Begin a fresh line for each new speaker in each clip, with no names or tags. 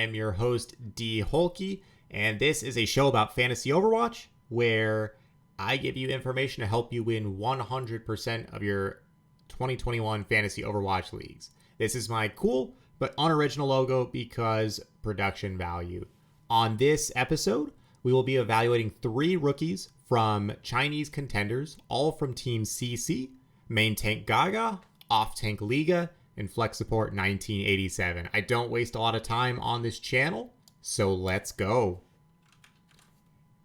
am your host, D. Holkey, and this is a show about fantasy Overwatch where I give you information to help you win 100% of your 2021 fantasy Overwatch leagues. This is my cool but unoriginal logo because production value. On this episode, we will be evaluating 3 rookies from Chinese Contenders, all from Team CC, main tank Gaga, off tank Liga, and Flex Support 1987. I don't waste a lot of time on this channel, so let's go.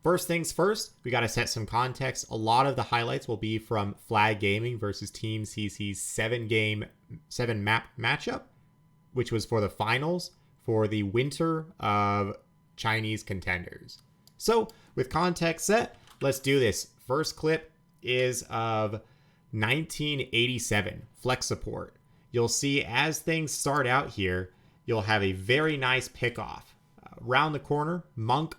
First things first, we got to set some context. A lot of the highlights will be from Flag Gaming versus Team CC's 7-map matchup, which was for the finals for the winter of Chinese Contenders. So with context set, let's do this. First clip is of 1987 Flex Support. You'll see as things start out here, you'll have a very nice pickoff. Round the corner, Monk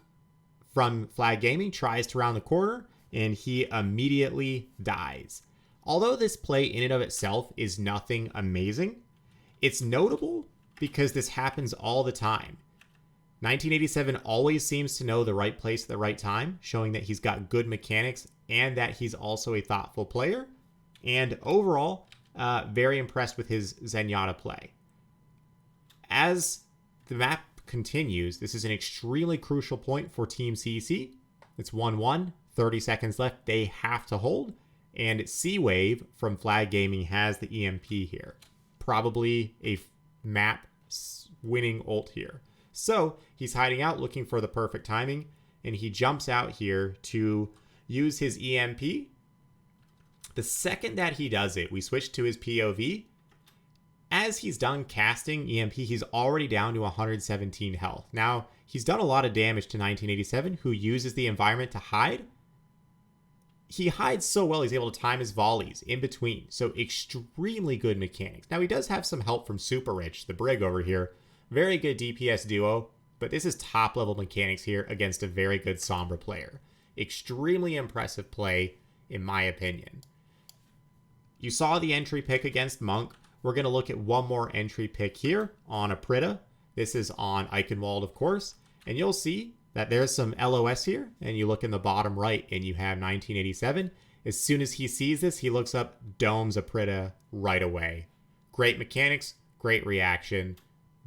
from Flag Gaming tries to round the corner, and he immediately dies. Although this play in and of itself is nothing amazing, it's notable because this happens all the time. 1987 always seems to know the right place at the right time, showing that he's got good mechanics and that he's also a thoughtful player. And overall, very impressed with his Zenyatta play. As the map continues, this is an extremely crucial point for Team CC. It's 1-1, 30 seconds left. They have to hold. And C-Wave from Flag Gaming has the EMP here. Probably a map winning ult here. So he's hiding out looking for the perfect timing. And he jumps out here to use his EMP. The second that he does it, we switch to his POV. As he's done casting EMP, he's already down to 117 health. Now, he's done a lot of damage to 1987, who uses the environment to hide. He hides so well, he's able to time his volleys in between. So extremely good mechanics. Now, he does have some help from Super Rich, the Brig over here. Very good DPS duo, but this is top-level mechanics here against a very good Sombra player. Extremely impressive play, in my opinion. You saw the entry pick against Monk. We're going to look at one more entry pick here on Aprita. This is on Eichenwald, of course. And you'll see that there's some LOS here. And you look in the bottom right and you have 1987. As soon as he sees this, he looks up, domes Aprita right away. Great mechanics, great reaction,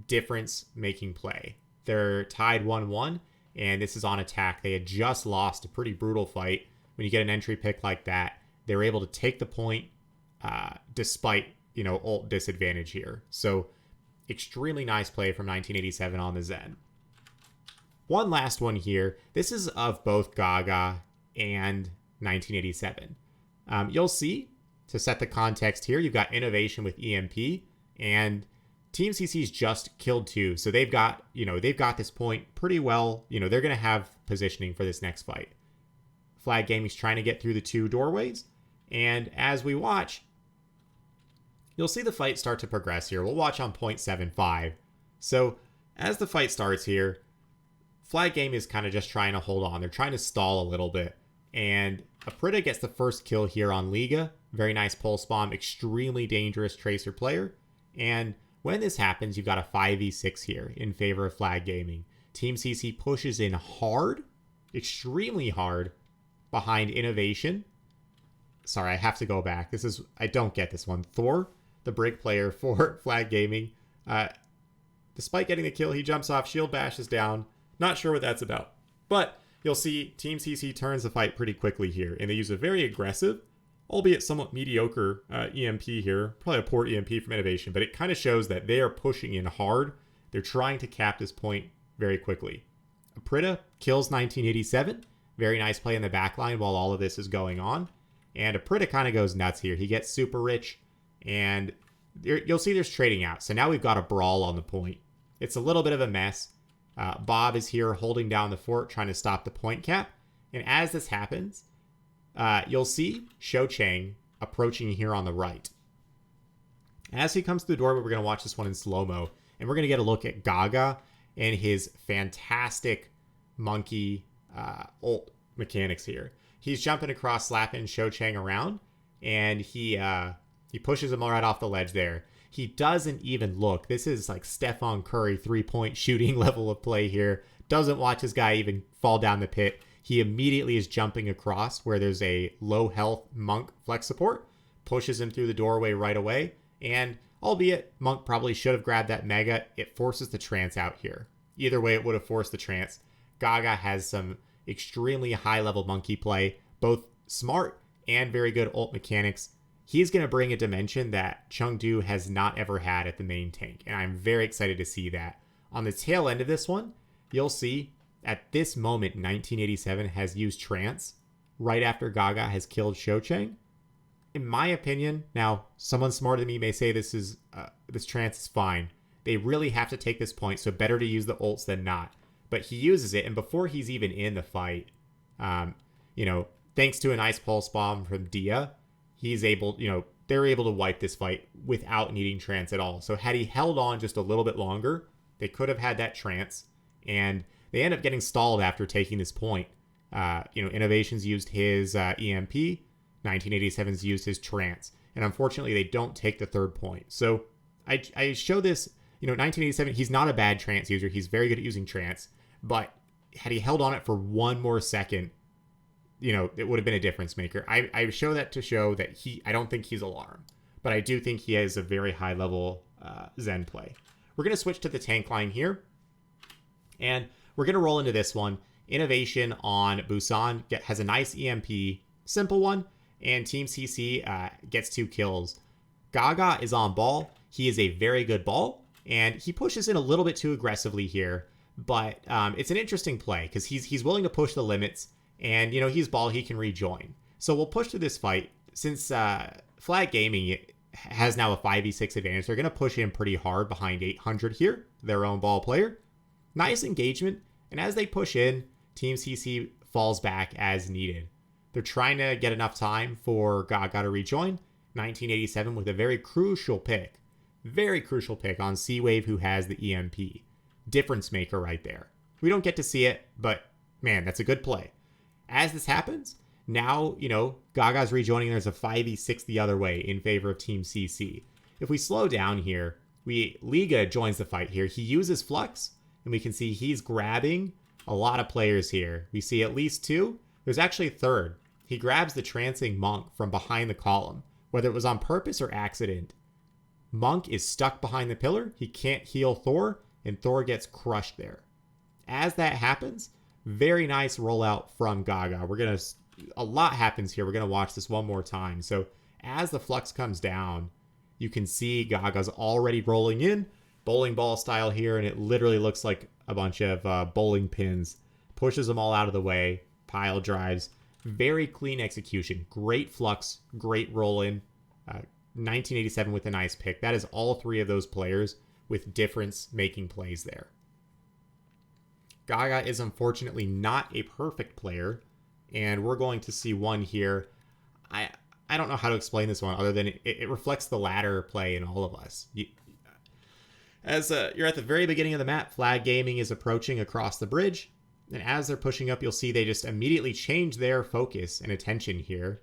difference-making play. They're tied 1-1, and this is on attack. They had just lost a pretty brutal fight. When you get an entry pick like that, they're able to take the point despite, ult disadvantage here. So extremely nice play from 1987 on the Zen. One last one here. This is of both Gaga and 1987. You'll see, to set the context here, you've got innovation with EMP, and Team CC's just killed 2. So they've got this point pretty well. They're going to have positioning for this next fight. Flag Gaming's trying to get through the 2 doorways. And as we watch, you'll see the fight start to progress here. We'll watch on 0.75. So as the fight starts here, Flag Game is kind of just trying to hold on. They're trying to stall a little bit. And Aprita gets the first kill here on Liga. Very nice pulse bomb. Extremely dangerous Tracer player. And when this happens, you've got a 5v6 here in favor of Flag Gaming. Team CC pushes in hard, extremely hard, behind Innovation. Sorry, I have to go back. I don't get this one. Thor, the Brig player for Flag Gaming. Despite getting the kill, he jumps off, shield bashes down. Not sure what that's about. But you'll see Team CC turns the fight pretty quickly here. And they use a very aggressive, albeit somewhat mediocre EMP here. Probably a poor EMP from Innovation. But it kind of shows that they are pushing in hard. They're trying to cap this point very quickly. Aprita kills 1987. Very nice play in the backline while all of this is going on. And Aprita kind of goes nuts here. He gets Super Rich, and you'll see there's trading out. So now we've got a brawl on the point. It's a little bit of a mess. Bob is here holding down the fort, trying to stop the point cap. And as this happens, you'll see Shou Cheng approaching here on the right. As he comes through the door, we're going to watch this one in slow-mo. And we're going to get a look at Gaga and his fantastic monkey ult mechanics here. He's jumping across, slapping Shou Cheng around, and he pushes him right off the ledge there. He doesn't even look. This is like Stephen Curry 3-point shooting level of play here. Doesn't watch his guy even fall down the pit. He immediately is jumping across where there's a low health Monk flex support, pushes him through the doorway right away, and albeit Monk probably should have grabbed that mega, it forces the trance out here. Either way, it would have forced the trance. Gaga has some extremely high level monkey play, both smart and very good ult mechanics. He's going to bring a dimension that Chengdu has not ever had at the main tank, and I'm very excited to see that. On the tail end of this one, you'll see at this moment, 1987 has used trance right after Gaga has killed Shocheng. In my opinion, now someone smarter than me may say this trance is fine. They really have to take this point, so better to use the ults than not. But he uses it, and before he's even in the fight, thanks to an ice pulse bomb from Dia, he's able, they're able to wipe this fight without needing trance at all. So had he held on just a little bit longer, they could have had that trance, and they end up getting stalled after taking this point. Innovations used his EMP, 1987's used his trance, and unfortunately they don't take the third point. So I show this, 1987, he's not a bad trance user. He's very good at using trance, but had he held on it for one more second, it would have been a difference maker. I show that to show that I don't think he's alarmed, but I do think he has a very high level Zen play. We're going to switch to the tank line here, and we're going to roll into this one. Innovation on Busan has a nice EMP, simple one, and Team CC gets 2 kills. Gaga is on ball. He is a very good ball, and he pushes in a little bit too aggressively here, but it's an interesting play because he's willing to push the limits, and he's ball, he can rejoin. So we'll push through this fight. Since Flag Gaming has now a 5v6 advantage, they're going to push in pretty hard behind 800 here, their own ball player. Nice engagement, and as they push in, Team CC falls back as needed. They're trying to get enough time for Gaga to rejoin. 1987 with a very crucial pick on C-Wave, who has the EMP. Difference maker right there. We don't get to see it, but man, that's a good play. As this happens, now, Gaga's rejoining. There's a 5v6 the other way in favor of Team CC. If we slow down here, Liga joins the fight here. He uses Flux, and we can see he's grabbing a lot of players here. We see at least 2. There's actually a third. He grabs the trancing Monk from behind the column, whether it was on purpose or accident. Monk is stuck behind the pillar. He can't heal Thor, and Thor gets crushed there. As that happens, very nice rollout from Gaga. A lot happens here. We're going to watch this one more time. So as the Flux comes down, you can see Gaga's already rolling in, bowling ball style here, and it literally looks like a bunch of bowling pins. Pushes them all out of the way, pile drives. Very clean execution. Great Flux, great roll in. 1987 with a nice pick. That is all 3 of those players with difference making plays there. Gaga is unfortunately not a perfect player, and we're going to see one here. I don't know how to explain this one other than it reflects the ladder play in all of us. As you're at the very beginning of the map, Flag Gaming is approaching across the bridge, and as they're pushing up, you'll see they just immediately change their focus and attention here.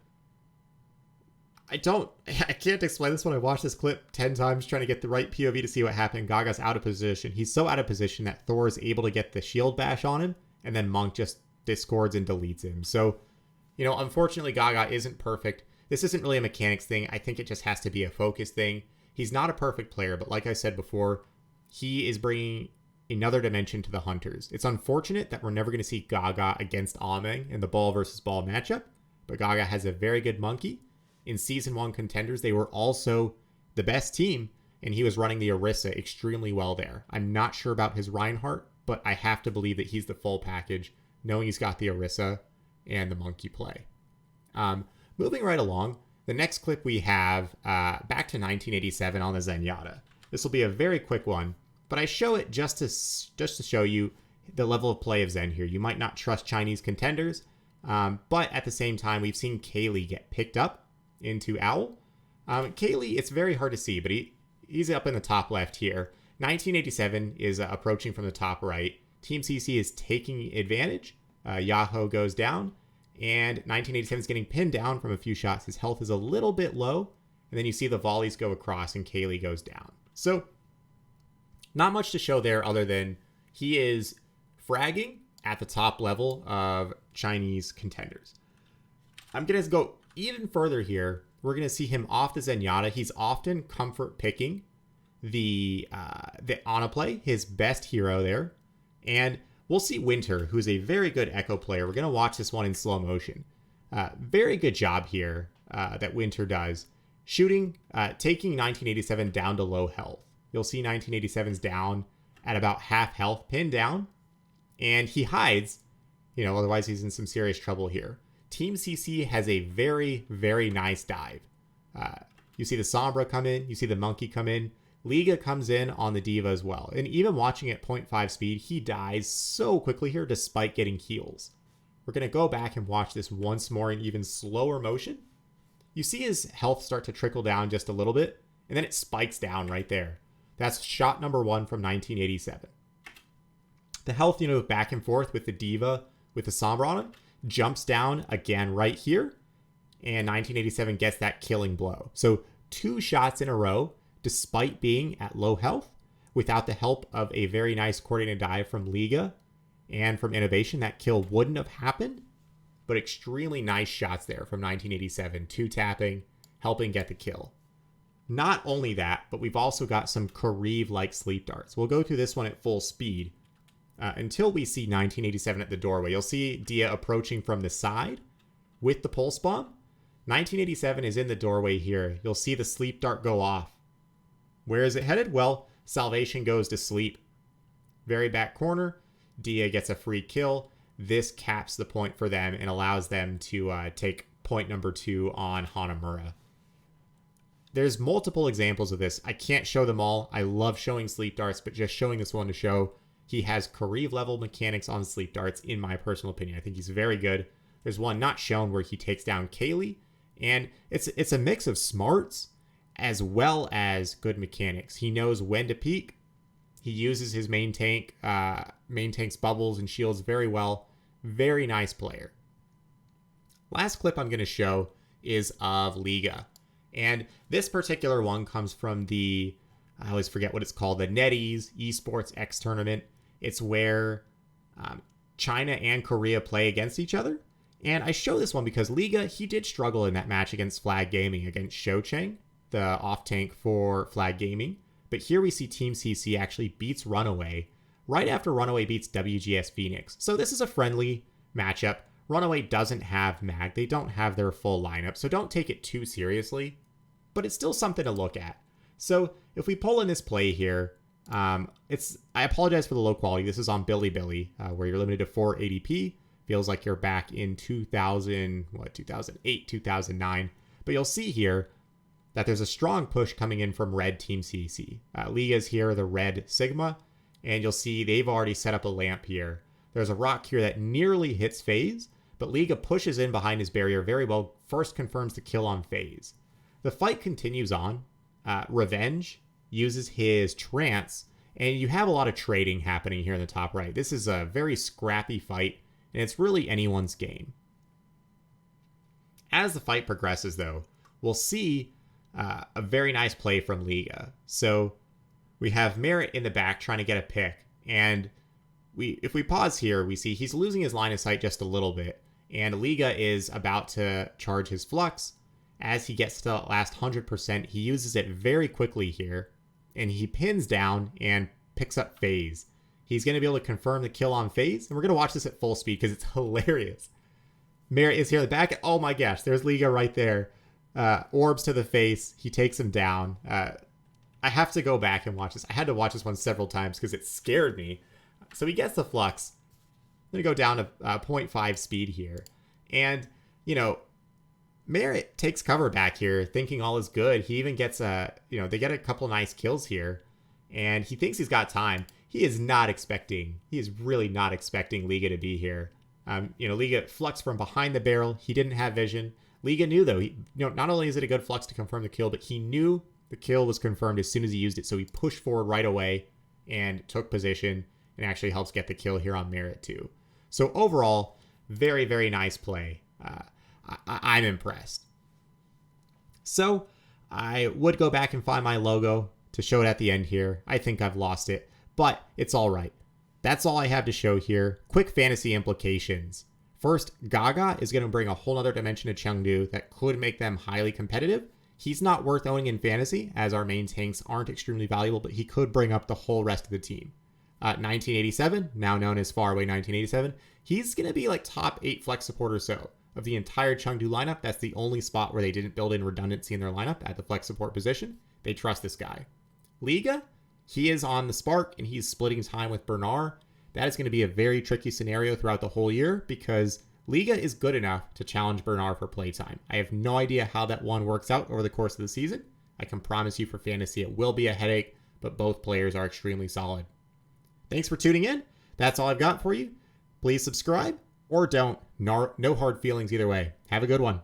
I can't explain this one. I watched this clip 10 times trying to get the right POV to see what happened. Gaga's out of position. He's so out of position that Thor is able to get the shield bash on him, and then Monk just discords and deletes him. So, unfortunately, Gaga isn't perfect. This isn't really a mechanics thing. I think it just has to be a focus thing. He's not a perfect player, but like I said before, he is bringing another dimension to the Hunters. It's unfortunate that we're never going to see Gaga against Ameng in the ball versus ball matchup, but Gaga has a very good monkey. In Season 1 Contenders, they were also the best team, and he was running the Orisa extremely well there. I'm not sure about his Reinhardt, but I have to believe that he's the full package, knowing he's got the Orisa and the monkey play. Moving right along, the next clip we have back to 1987 on the Zenyatta. This will be a very quick one, but I show it just to show you the level of play of Zen here. You might not trust Chinese Contenders, but at the same time, we've seen Kaylee get picked up into Owl. Kaylee, it's very hard to see, but he's up in the top left here. 1987 is approaching from the top right. Team CC is taking advantage. Yahoo goes down, and 1987 is getting pinned down from a few shots. His health is a little bit low, And then you see the volleys go across and Kaylee goes down. So not much to show there other than he is fragging at the top level of Chinese Contenders. I'm going to go even further here. We're going to see him off the Zenyatta. He's often comfort picking the Ana play, his best hero there. And we'll see Winter, who's a very good Echo player. We're going to watch this one in slow motion. Very good job here that Winter does. Shooting, taking 1987 down to low health. You'll see 1987's down at about half health, pinned down. And he hides, otherwise he's in some serious trouble here. Team CC has a very, very nice dive. You see the Sombra come in. You see the Monkey come in. Liga comes in on the Diva as well. And even watching at 0.5 speed, he dies so quickly here despite getting heals. We're going to go back and watch this once more in even slower motion. You see his health start to trickle down just a little bit, and then it spikes down right there. That's shot number 1 from 1987. The health, back and forth with the Diva, with the Sombra on him, jumps down again right here, and 1987 gets that killing blow. So 2 shots in a row, despite being at low health, without the help of a very nice coordinated dive from Liga and from Innovation, that kill wouldn't have happened. But extremely nice shots there from 1987, 2-tapping, helping get the kill. Not only that, but we've also got some Kareev-like sleep darts. We'll go through this one at full speed until we see 1987 at the doorway. You'll see Dia approaching from the side with the pulse bomb. 1987 is in the doorway here. You'll see the sleep dart go off. Where is it headed? Well, Salvation goes to sleep. Very back corner. Dia gets a free kill. This caps the point for them and allows them to take point number 2 on Hanamura. There's multiple examples of this. I can't show them all. I love showing sleep darts, but just showing this one to show he has Kareev level mechanics on sleep darts, in my personal opinion. I think he's very good. There's one not shown where he takes down Kaylee, and it's a mix of smarts as well as good mechanics. He knows when to peek. He uses his main tank's bubbles and shields very well. Very nice player. Last clip I'm going to show is of Liga. And this particular one comes from I always forget what it's called, the NetEase Esports X tournament. It's where China and Korea play against each other. And I show this one because Liga, he did struggle in that match against Flag Gaming, against Shoucheng, the off-tank for Flag Gaming. But here we see Team CC actually beats Runaway right after Runaway beats WGS Phoenix. So this is a friendly matchup. Runaway doesn't have Mag. They don't have their full lineup, so don't take it too seriously. But it's still something to look at. So if we pull in this play here, I apologize for the low quality. This is on Bilibili, where you're limited to 480p. Feels like you're back in 2008, 2009. But you'll see here that there's a strong push coming in from red Team CC. Liga's here, the red Sigma, and you'll see they've already set up a lamp here. There's a rock here that nearly hits FaZe, but Liga pushes in behind his barrier very well, first confirms the kill on FaZe. The fight continues on. Revenge uses his trance, and you have a lot of trading happening here in the top right. This is a very scrappy fight, and it's really anyone's game. As the fight progresses, though, we'll see a very nice play from Liga. So we have Merritt in the back trying to get a pick, and if we pause here, we see he's losing his line of sight just a little bit, and Liga is about to charge his Flux. As he gets to the last 100%, he uses it very quickly here, and he pins down and picks up FaZe. He's going to be able to confirm the kill on FaZe, and we're going to watch this at full speed because it's hilarious. Merritt is here in the back. Oh my gosh, there's Liga right there. Orbs to the face. He takes him down. I have to go back and watch this. I had to watch this one several times because it scared me. So he gets the Flux. I'm going to go down to 0.5 speed here. And, Merritt takes cover back here, thinking all is good. He even gets they get a couple nice kills here. And he thinks he's got time. He is really not expecting Liga to be here. Liga Flux from behind the barrel. He didn't have vision. Liga knew, though, not only is it a good Flux to confirm the kill, but he knew the kill was confirmed as soon as he used it. So he pushed forward right away and took position and actually helps get the kill here on Merritt, too. So overall, very, very nice play. I'm impressed. So I would go back and find my logo to show it at the end here. I think I've lost it, but it's all right. That's all I have to show here. Quick fantasy implications. First, Gaga is going to bring a whole other dimension to Chengdu that could make them highly competitive. He's not worth owning in fantasy, as our main tanks aren't extremely valuable, but he could bring up the whole rest of the team. 1987, now known as Farway1987, he's going to be like top 8 flex support or so. Of the entire Chengdu lineup, that's the only spot where they didn't build in redundancy in their lineup at the flex support position. They trust this guy. Liga, he is on the Spark and he's splitting time with Bernard. That is going to be a very tricky scenario throughout the whole year because Liga is good enough to challenge Bernard for playtime. I have no idea how that one works out over the course of the season. I can promise you for fantasy it will be a headache, but both players are extremely solid. Thanks for tuning in. That's all I've got for you. Please subscribe or don't. No hard feelings either way. Have a good one.